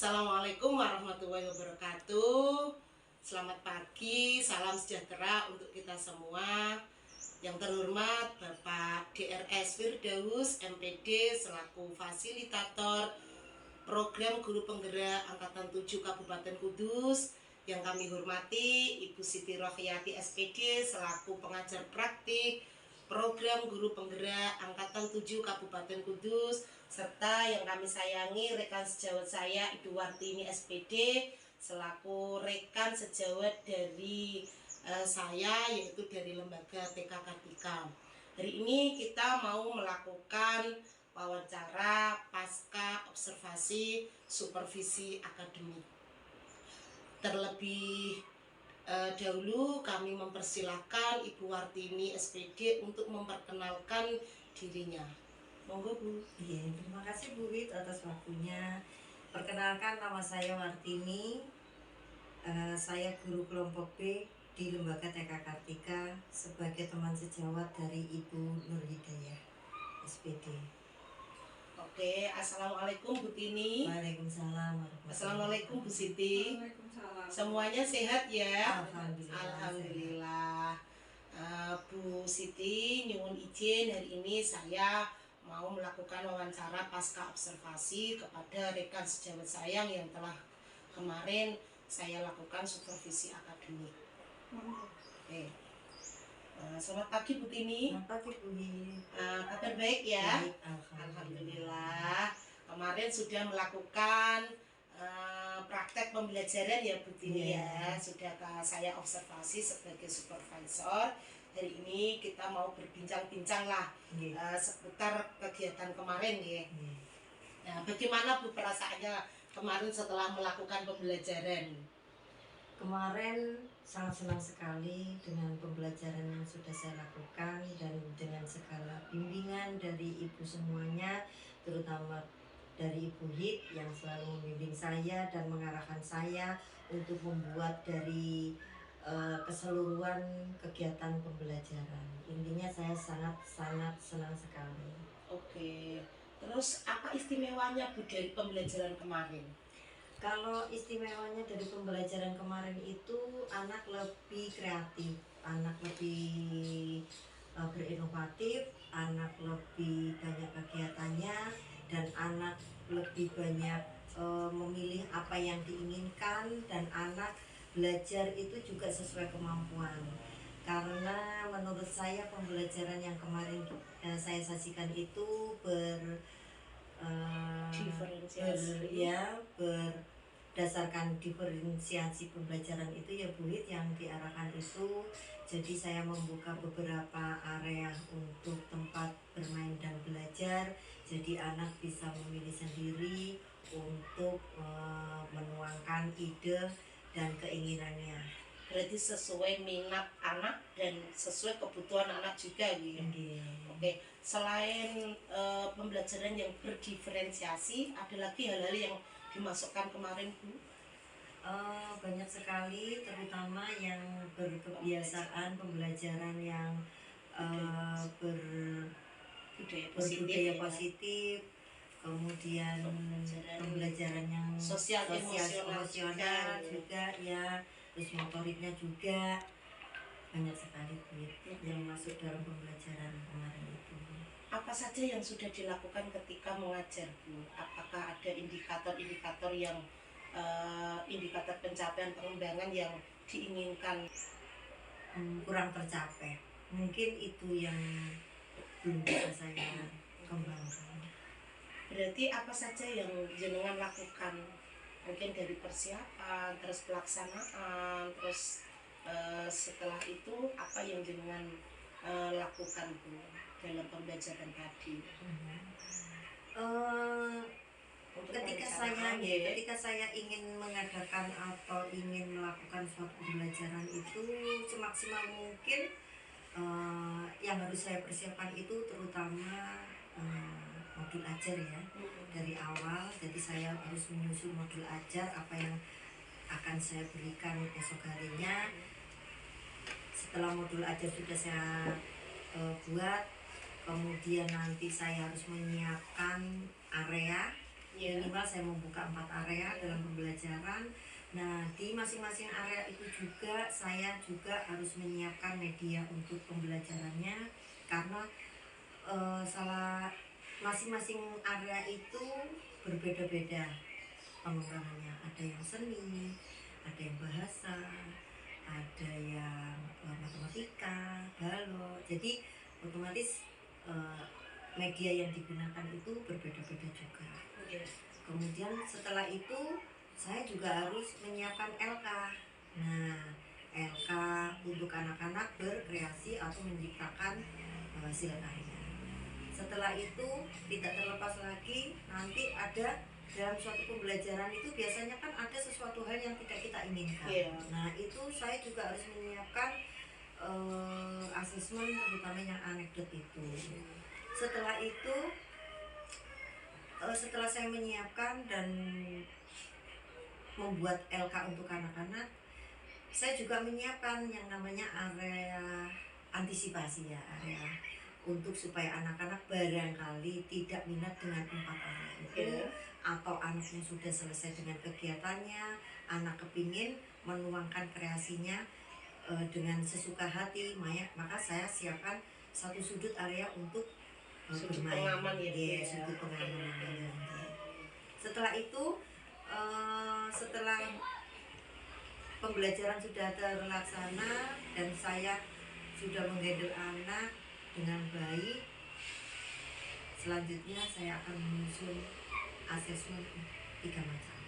Assalamualaikum warahmatullahi wabarakatuh. Selamat pagi, salam sejahtera untuk kita semua. Yang terhormat Bapak DRS Firdaus MPD selaku fasilitator program guru penggerak Angkatan 7 Kabupaten Kudus. Yang kami hormati Ibu Siti Rohiyati SPD selaku pengajar praktik program guru penggerak Angkatan 7 Kabupaten Kudus, serta yang kami sayangi rekan sejawat saya Ibu Wartini SPD selaku rekan sejawat dari saya, yaitu dari lembaga TK Kartika. Hari ini kita mau melakukan wawancara pasca observasi supervisi akademik. Terlebih dahulu kami mempersilahkan Ibu Wartini SPD untuk memperkenalkan dirinya. Monggo Bu. Iya, terima kasih Bu Wit atas waktunya. Perkenalkan, nama saya Wartini. Saya guru kelompok B di Lembaga TK Kartika sebagai teman sejawat dari Ibu Nur Hidayah SPD. Oke, Assalamualaikum Bu Tini. Waalaikumsalam. Assalamualaikum Bu Siti. Waalaikumsalam. Semuanya sehat ya? Alhamdulillah. Alhamdulillah. Bu Siti, nyuwun izin hari ini saya mau melakukan wawancara pasca observasi kepada rekan sejawat saya yang telah kemarin saya lakukan supervisi akademik. Oke. Selamat pagi Bu Tini. Selamat pagi Bu Wit. Kabar baik ya? Baik, Alhamdulillah. Kemarin sudah melakukan praktek pembelajaran ya Bu Tini ya. Sudah saya observasi sebagai supervisor. Hari ini kita mau berbincang-bincang lah seputar kegiatan kemarin ya. Nah, bagaimana Bu perasaannya kemarin setelah melakukan pembelajaran? Kemarin sangat senang sekali dengan pembelajaran yang sudah saya lakukan dan dengan segala bimbingan dari ibu semuanya, terutama dari Ibu Hid yang selalu membimbing saya dan mengarahkan saya untuk membuat dari keseluruhan kegiatan pembelajaran. Intinya saya sangat senang sekali. Oke. Terus apa istimewanya Bu dari pembelajaran kemarin? Kalau istimewanya dari pembelajaran kemarin itu anak lebih kreatif, anak lebih berinovatif, anak lebih banyak kegiatannya, dan anak lebih banyak memilih apa yang diinginkan, dan anak belajar itu juga sesuai kemampuan. Karena menurut saya pembelajaran yang kemarin saya sajikan itu berdasarkan diferensiasi pembelajaran itu ya Bu Hid yang diarahkan itu. Jadi saya membuka beberapa area untuk tempat bermain dan belajar, jadi anak bisa memilih sendiri untuk menuangkan ide dan keinginannya. Berarti sesuai minat anak dan sesuai kebutuhan anak juga gitu. Oke, selain pembelajaran yang berdiferensiasi, ada lagi hal-hal yang dimasukkan kemarin Bu? Banyak sekali, terutama yang berkebiasaan pembelajaran yang berbudaya positif, kemudian pembelajaran yang sosial emosional juga ya, terus motoriknya juga banyak sekali Bu yang masuk dalam pembelajaran kemarin itu. Apa saja yang sudah dilakukan ketika mengajar Bu? Apakah ada indikator-indikator yang indikator pencapaian pengembangan yang diinginkan? Kurang tercapai, mungkin itu yang belum bisa saya kembangkan. Berarti apa saja yang jenengan lakukan? Mungkin dari persiapan, terus pelaksanaan, terus setelah itu apa yang jenengan lakukan Bu dalam pembelajaran tadi? Ketika saya ingin mengadakan atau ingin melakukan suatu pembelajaran itu semaksimal mungkin, yang harus saya persiapkan itu terutama modul ajar ya, dari awal. Jadi saya harus menyusun modul ajar apa yang akan saya berikan esok harinya. Setelah modul ajar sudah saya buat, kemudian nanti saya harus menyiapkan area Iya. Minimal saya membuka 4 area dalam pembelajaran. Nah, di masing-masing area itu juga saya juga harus menyiapkan media untuk pembelajarannya, karena salah masing-masing area itu berbeda-beda pengembangannya. Ada yang seni, ada yang bahasa, ada yang matematika, balok. Jadi otomatis media yang digunakan itu berbeda-beda juga. Kemudian setelah itu saya juga harus menyiapkan LK. Nah, LK untuk anak-anak berkreasi atau menciptakan hasil karya. Setelah itu tidak terlepas lagi, nanti ada dalam suatu pembelajaran itu biasanya kan ada sesuatu hal yang tidak kita inginkan. Nah, itu saya juga harus menyiapkan asesmen, terutama yang anekdot itu. Setelah itu setelah saya menyiapkan dan membuat LK untuk anak-anak, saya juga menyiapkan yang namanya area antisipasi ya, area untuk supaya anak-anak barangkali tidak minat dengan 4 area itu, atau anaknya sudah selesai dengan kegiatannya, anak kepingin menuangkan kreasinya dengan sesuka hati, maka saya siapkan satu sudut area untuk sudut bermain. pengaman ya. Sudut pengaman. Setelah itu setelah pembelajaran sudah terlaksana dan saya sudah menghandle anak dengan baik, selanjutnya saya akan menyusun asesmen 3 macam,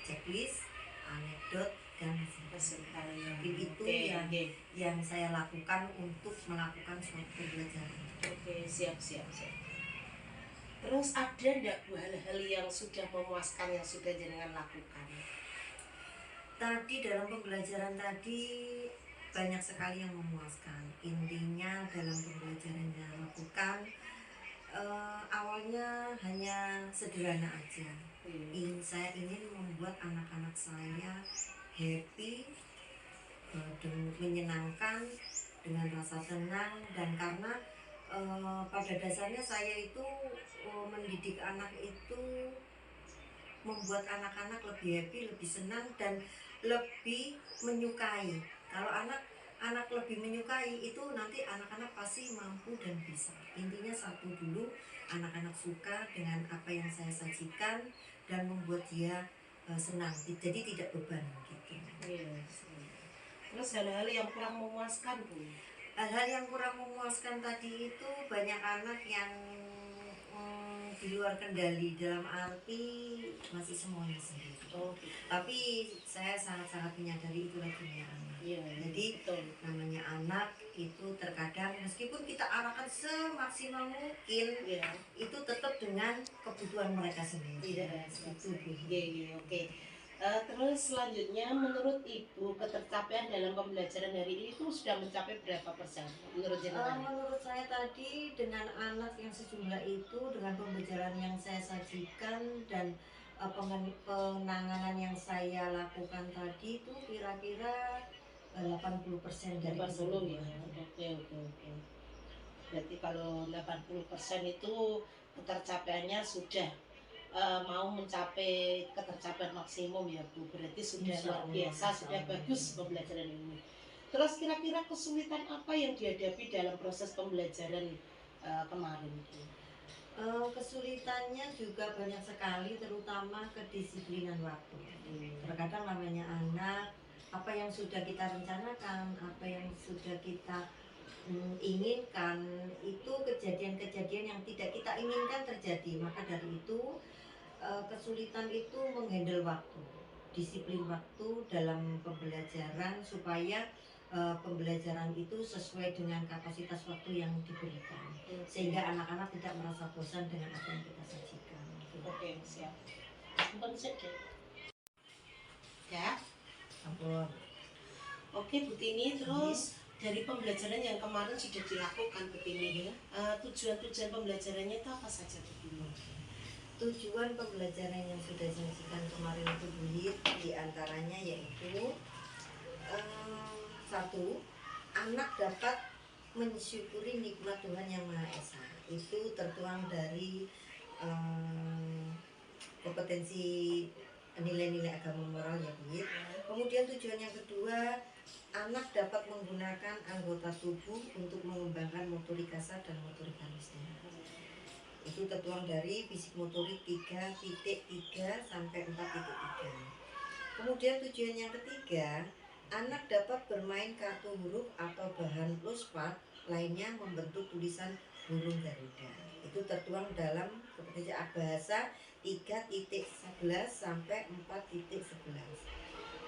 checklist, anekdot, dan hasil karya. Itu yang saya lakukan untuk melakukan suatu pembelajaran. Siap. Terus ada enggak hal-hal yang sudah memuaskan yang sudah jenengan lakukan? Tadi dalam pembelajaran tadi banyak sekali yang memuaskan. Intinya dalam pembelajaran yang lakukan awalnya hanya sederhana aja. Saya ingin membuat anak-anak saya happy, menyenangkan, dengan rasa tenang, dan karena pada dasarnya saya itu mendidik anak itu membuat anak-anak lebih happy, lebih senang, dan lebih menyukai. Kalau anak lebih menyukai itu nanti anak-anak pasti mampu dan bisa. Intinya satu dulu, anak-anak suka dengan apa yang saya sajikan dan membuat dia senang, jadi tidak beban gitu. Terus hal-hal yang kurang memuaskan, Bu? Hal-hal yang kurang memuaskan tadi itu banyak anak yang di luar kendali, dalam arti masih semuanya sendiri. Tapi saya sangat-sangat menyadari itulah dunia anak. Jadi namanya anak itu terkadang meskipun kita arahkan semaksimal mungkin, itu tetap dengan kebutuhan mereka sendiri. Terus selanjutnya, menurut Ibu, ketercapaian dalam pembelajaran hari ini itu sudah mencapai berapa persen menurut jenengan? Menurut saya tadi dengan anak yang sejumlah itu, dengan pembelajaran yang saya sajikan dan penanganan yang saya lakukan tadi itu kira-kira 80% dari 80 ya. Oke. Berarti kalau 80% itu ketercapaiannya sudah mau mencapai ketercapaian maksimum ya Bu. Berarti sudah luar biasa, sudah bagus pembelajaran ini. Terus kira-kira kesulitan apa yang dihadapi dalam proses pembelajaran kemarin itu? Kesulitannya juga banyak sekali, terutama kedisiplinan waktu. Terkadang namanya anak, apa yang sudah kita rencanakan, apa yang sudah kita inginkan, itu kejadian-kejadian yang tidak kita inginkan terjadi. Maka dari itu kesulitan itu menghandle waktu, disiplin waktu dalam pembelajaran supaya pembelajaran itu sesuai dengan kapasitas waktu yang diberikan, sehingga anak-anak tidak merasa bosan dengan apa yang kita sajikan. Oke, siap. Ampun saja. Ya. Ampun. Oke, Bu Tini, terus dari pembelajaran yang kemarin sudah dilakukan, Bu Tini, tujuan-tujuan pembelajarannya itu apa saja, Bu Tini? Tujuan pembelajaran yang sudah disajikan kemarin itu diantaranya yaitu 1. Anak dapat mensyukuri nikmat Tuhan Yang Maha Esa. Itu tertuang dari kompetensi nilai-nilai agama moral ya Bu. Kemudian tujuan yang kedua, anak dapat menggunakan anggota tubuh untuk mengembangkan motorik kasar dan motorik halusnya. Itu tertuang dari fisik motorik 3.3 sampai 4.3. Kemudian tujuan yang ketiga, anak dapat bermain kartu huruf atau bahan fosfat lainnya membentuk tulisan burung Garuda. Itu tertuang dalam kompetensi bahasa 3.11 sampai 4.11.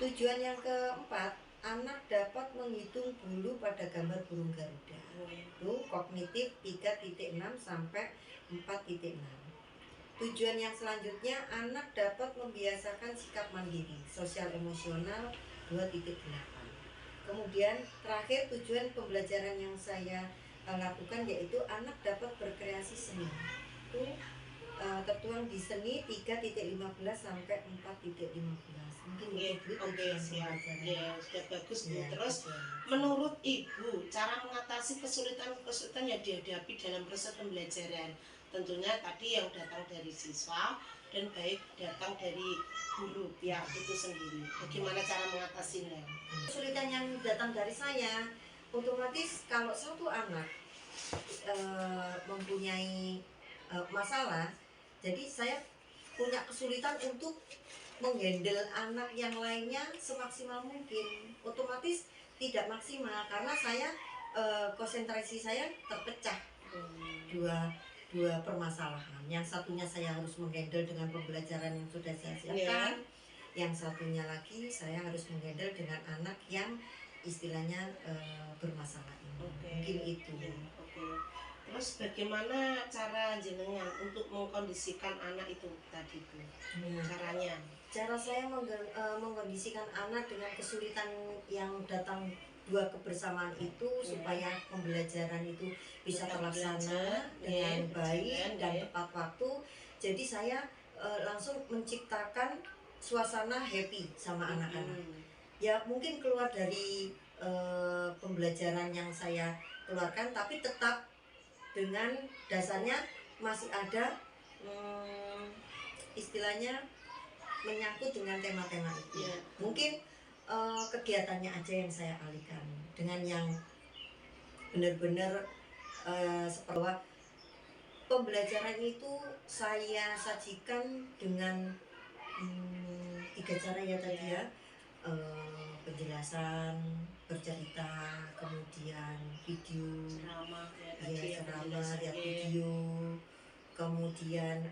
Tujuan yang keempat, anak dapat menghitung bulu pada gambar burung Garuda. Itu kognitif 3.6 sampai 4.6. Tujuan yang selanjutnya, anak dapat membiasakan sikap mandiri, sosial emosional 2.8. Kemudian terakhir, tujuan pembelajaran yang saya lakukan yaitu anak dapat berkreasi seni. Itu tertuang di seni 3.15 sampai 4.15. Mungkin Oke, siap. Ya, sudah bagus Bu. Ya, Terus menurut Ibu, cara mengatasi kesulitan yang dihadapi dalam proses pembelajaran, tentunya tadi yang datang dari siswa dan baik datang dari guru pihak itu sendiri. Bagaimana cara mengatasinya? Kesulitan yang datang dari saya, otomatis kalau satu anak mempunyai masalah, jadi saya punya kesulitan untuk menghandle anak yang lainnya semaksimal mungkin. Otomatis tidak maksimal karena saya konsentrasi saya terpecah dua permasalahan. Yang satunya saya harus menghandle dengan pembelajaran yang sudah saya siapkan, yang satunya lagi saya harus menghandle dengan anak yang istilahnya bermasalah ini. Mungkin itu. Terus bagaimana cara jenengan untuk mengkondisikan anak itu tadi Bu? Caranya? Cara saya mengkondisikan anak dengan kesulitan yang datang dua kebersamaan itu supaya pembelajaran itu bisa terlaksana dengan baik dan tepat waktu. Jadi saya langsung menciptakan suasana happy sama anak-anak. Ya mungkin keluar dari pembelajaran yang saya keluarkan, tapi tetap dengan dasarnya masih ada istilahnya menyangkut dengan tema-tema itu. Mungkin kegiatannya aja yang saya alihkan dengan yang benar-benar seperti pembelajaran itu saya sajikan dengan 3 cara ya tadi ya. Penjelasan, bercerita, kemudian video, ceramah, lihat video, kemudian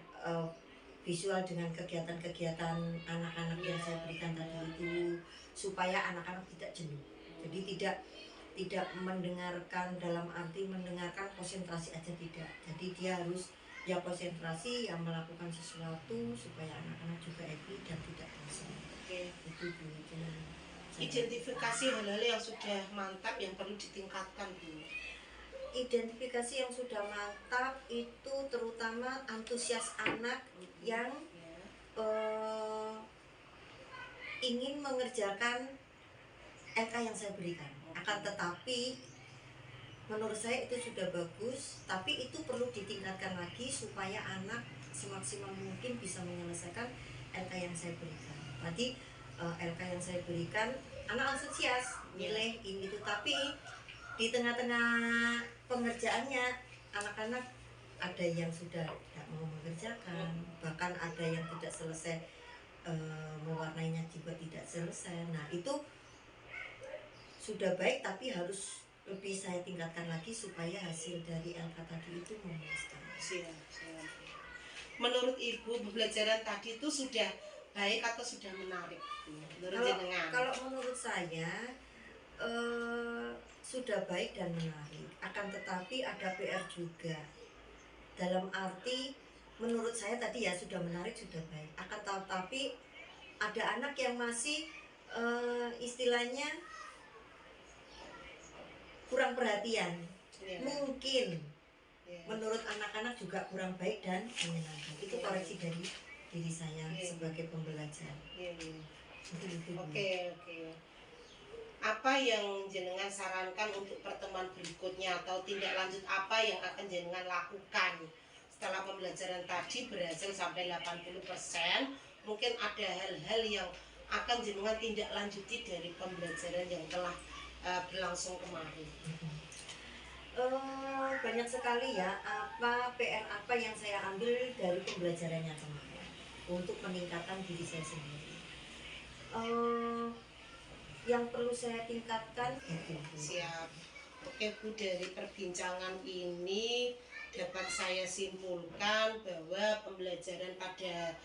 visual dengan kegiatan-kegiatan anak-anak yang saya berikan tadi itu, supaya anak-anak tidak jenuh. Jadi tidak mendengarkan dalam arti mendengarkan konsentrasi aja, tidak. Jadi dia harus ya konsentrasi, yang melakukan sesuatu supaya anak-anak juga happy dan tidak bosan. Itu Bu. Identifikasi hal-hal yang sudah mantap yang perlu ditingkatkan Bu. Identifikasi yang sudah mantap itu terutama antusias anak yang ingin mengerjakan LK yang saya berikan. Akan tetapi menurut saya itu sudah bagus, tapi itu perlu ditingkatkan lagi supaya anak semaksimal mungkin bisa menyelesaikan LK yang saya berikan. Tadi LK yang saya berikan anak antusias nilai ini itu, tapi di tengah-tengah pengerjaannya anak-anak ada yang sudah tidak mau mengerjakan, bahkan ada yang tidak selesai, mewarnainya juga tidak selesai. Nah itu sudah baik, tapi harus lebih saya tingkatkan lagi supaya hasil dari LK tadi itu memuaskan. Menurut Ibu, pembelajaran tadi itu sudah baik atau sudah menarik? Kalau menurut saya sudah baik dan menarik. Akan tetapi ada PR juga. Dalam arti menurut saya tadi ya sudah menarik, sudah baik. Akan tetapi ada anak yang masih istilahnya kurang perhatian. Mungkin menurut anak-anak juga kurang baik dan menyenangkan. Itu koreksi dari diri saya sebagai pembelajar. Oke. Apa yang jenengan sarankan untuk pertemuan berikutnya, atau tindak lanjut apa yang akan jenengan lakukan setelah pembelajaran tadi berhasil sampai 80%, mungkin ada hal-hal yang akan jenengan tindak lanjuti dari pembelajaran yang telah berlangsung kemarin. Banyak sekali ya PR apa yang saya ambil dari pembelajarannya kemarin untuk peningkatan diri saya sendiri. Yang perlu saya tingkatkan. Siap. Oke Bu, dari perbincangan ini dapat saya simpulkan bahwa pembelajaran pada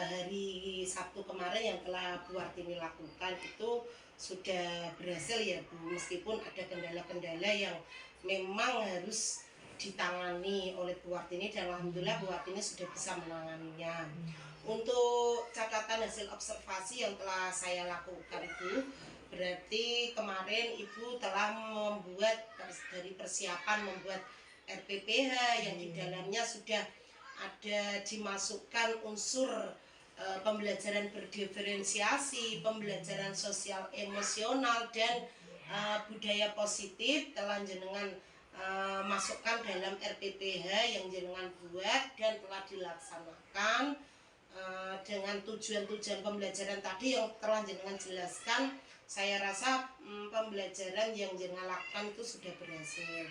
hari Sabtu kemarin yang telah Bu Wartini lakukan itu sudah berhasil ya Bu, meskipun ada kendala-kendala yang memang harus ditangani oleh Bu Wartini, dan alhamdulillah Bu Wartini sudah bisa menanganinya. Untuk catatan hasil observasi yang telah saya lakukan Bu, berarti kemarin Ibu telah membuat dari persiapan membuat RPPH yang di dalamnya sudah ada dimasukkan unsur pembelajaran berdiferensiasi, pembelajaran sosial emosional, dan budaya positif telah jenengan masukkan dalam RPPH yang jenengan buat dan telah dilaksanakan dengan tujuan-tujuan pembelajaran tadi yang telah jenengan jelaskan. Saya rasa pembelajaran yang jenengan lakukan itu sudah berhasil.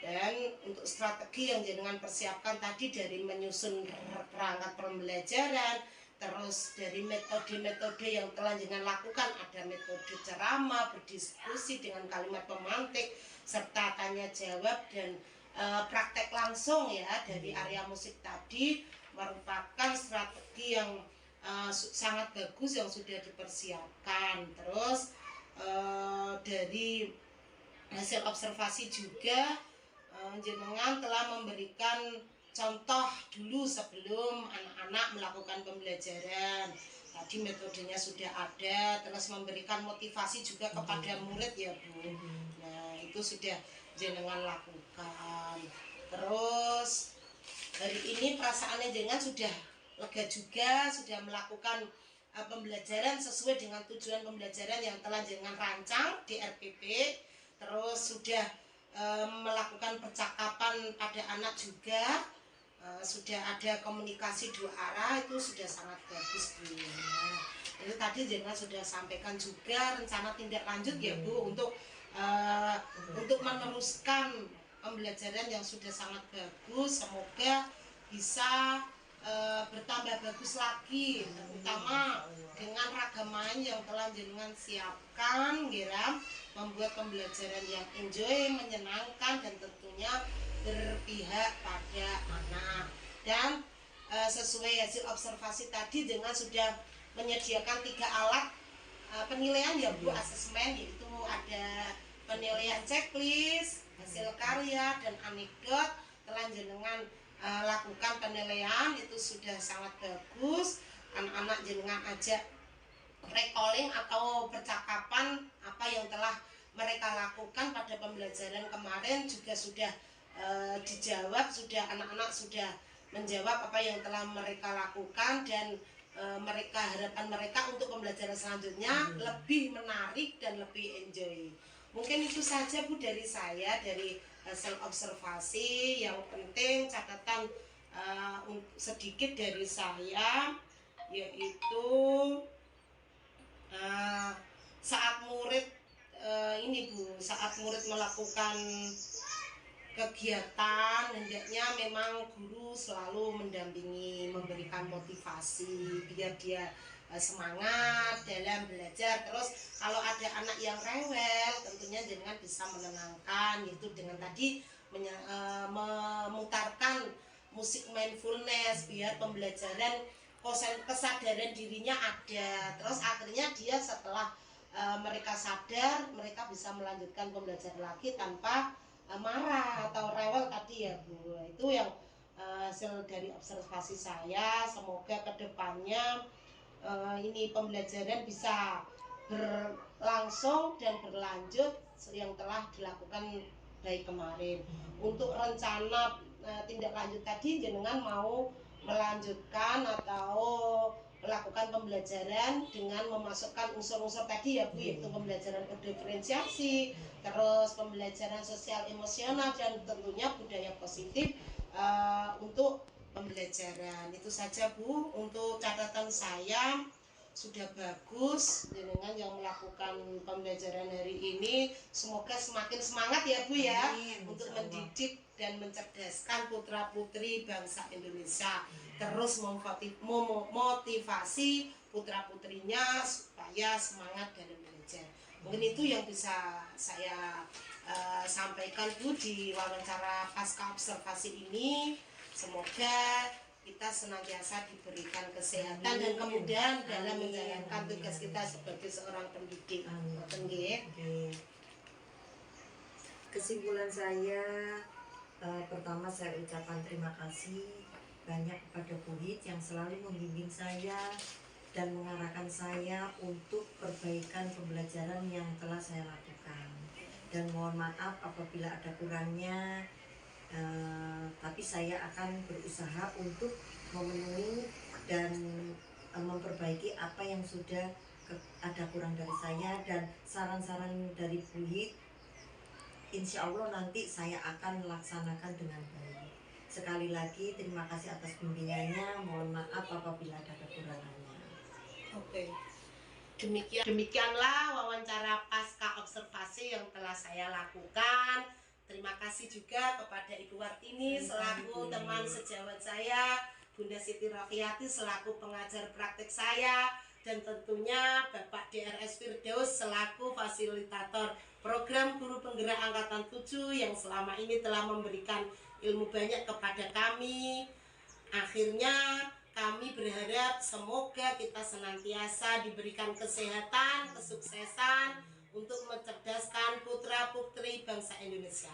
Dan untuk strategi yang jenengan persiapkan tadi dari menyusun perangkat pembelajaran, terus dari metode-metode yang telah jenengan lakukan, ada metode ceramah, berdiskusi dengan kalimat pemantik, serta tanya jawab dan praktek langsung ya dari area musik tadi, merupakan strategi yang sangat bagus yang sudah dipersiapkan. Terus dari hasil observasi juga jenengan telah memberikan contoh dulu sebelum anak-anak melakukan pembelajaran. Tadi metodenya sudah ada, terus memberikan motivasi juga kepada murid ya Bu. Nah itu sudah jenengan lakukan. Terus hari ini perasaannya jenengan sudah lega juga, sudah melakukan pembelajaran sesuai dengan tujuan pembelajaran yang telah jenengan rancang di RPP. Terus sudah melakukan percakapan pada anak juga, sudah ada komunikasi dua arah, itu sudah sangat bagus Bu. Nah, itu tadi jenengan sudah sampaikan juga rencana tindak lanjut ya Bu untuk meneruskan pembelajaran yang sudah sangat bagus. Semoga bisa bertambah bagus lagi, terutama dengan ragam main yang telah jenengan siapkan, Giram, membuat pembelajaran yang enjoy, menyenangkan, dan tentunya berpihak pada anak. Dan sesuai hasil observasi tadi, jenengan sudah menyediakan 3 alat penilaian ya Bu, asesmen, yaitu ada penilaian checklist, hasil karya, dan anekdot. Telah jenengan lakukan penilaian, itu sudah sangat bagus. Anak-anak jenengan ajak recalling atau percakapan apa yang telah mereka lakukan pada pembelajaran kemarin juga sudah dijawab, sudah anak-anak sudah menjawab apa yang telah mereka lakukan, dan harapan mereka untuk pembelajaran selanjutnya lebih menarik dan lebih enjoy. Mungkin itu saja Bu dari saya, dari hasil observasi. Yang penting catatan sedikit dari saya, yaitu saat murid saat murid melakukan kegiatan, hendaknya memang guru selalu mendampingi, memberikan motivasi biar dia semangat dalam belajar. Terus kalau ada anak yang rewel, tentunya jenengan bisa menenangkan, yaitu dengan tadi memutarkan musik mindfulness biar pembelajaran kesadaran dirinya ada. Terus akhirnya dia setelah mereka sadar, mereka bisa melanjutkan pembelajaran lagi tanpa marah atau rewel tadi ya Bu. Itu yang hasil dari observasi saya. Semoga kedepannya ini pembelajaran bisa berlangsung dan berlanjut yang telah dilakukan baik kemarin. Untuk rencana tindak lanjut tadi, jenengan mau melanjutkan atau melakukan pembelajaran dengan memasukkan unsur-unsur tadi ya Bu, yaitu pembelajaran berdiferensiasi, terus pembelajaran sosial emosional, dan tentunya budaya positif untuk pembelajaran. Itu saja Bu, untuk catatan saya sudah bagus dengan yang melakukan pembelajaran hari ini. Semoga semakin semangat ya Bu ya. Amin, untuk insya Allah. mendidik dan mencerdaskan putra putri bangsa Indonesia, terus memotivasi putra putrinya supaya semangat dalam belajar. Mungkin itu yang bisa saya sampaikan Bu di wawancara pasca observasi ini. Semoga kita senantiasa diberikan kesehatan dan kemudahan dalam Amin. menjalankan tugas Amin. kita sebagai seorang pendidik. Amin. Ngoten nggih. Oke. Kesimpulan saya, pertama saya ucapkan terima kasih banyak kepada Bu Hid yang selalu membimbing saya dan mengarahkan saya untuk perbaikan pembelajaran yang telah saya lakukan. Dan mohon maaf apabila ada kurangnya, tapi saya akan berusaha untuk memenuhi dan memperbaiki apa yang sudah ada kurang dari saya, dan saran-saran dari Bu Hid insya Allah nanti saya akan laksanakan dengan baik. Sekali lagi terima kasih atas bimbingannya, mohon maaf apabila ada kekurangannya. Oke. Demikianlah wawancara pasca observasi yang telah saya lakukan. Terima kasih juga kepada Ibu Wartini selaku teman sejawat saya, Bunda Siti Rofiati selaku pengajar praktek saya, dan tentunya Bapak DRS Firdaus selaku fasilitator program Guru Penggerak Angkatan 7 yang selama ini telah memberikan ilmu banyak kepada kami. Akhirnya kami berharap semoga kita senantiasa diberikan kesehatan, kesuksesan untuk mencerdaskan putra-putri bangsa Indonesia.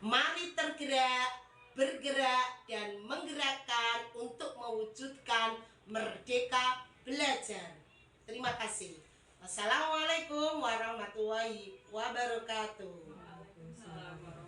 Mari tergerak, bergerak, dan menggerakkan untuk mewujudkan merdeka belajar. Terima kasih. Wassalamualaikum warahmatullahi wabarakatuh. Waalaikumsalam.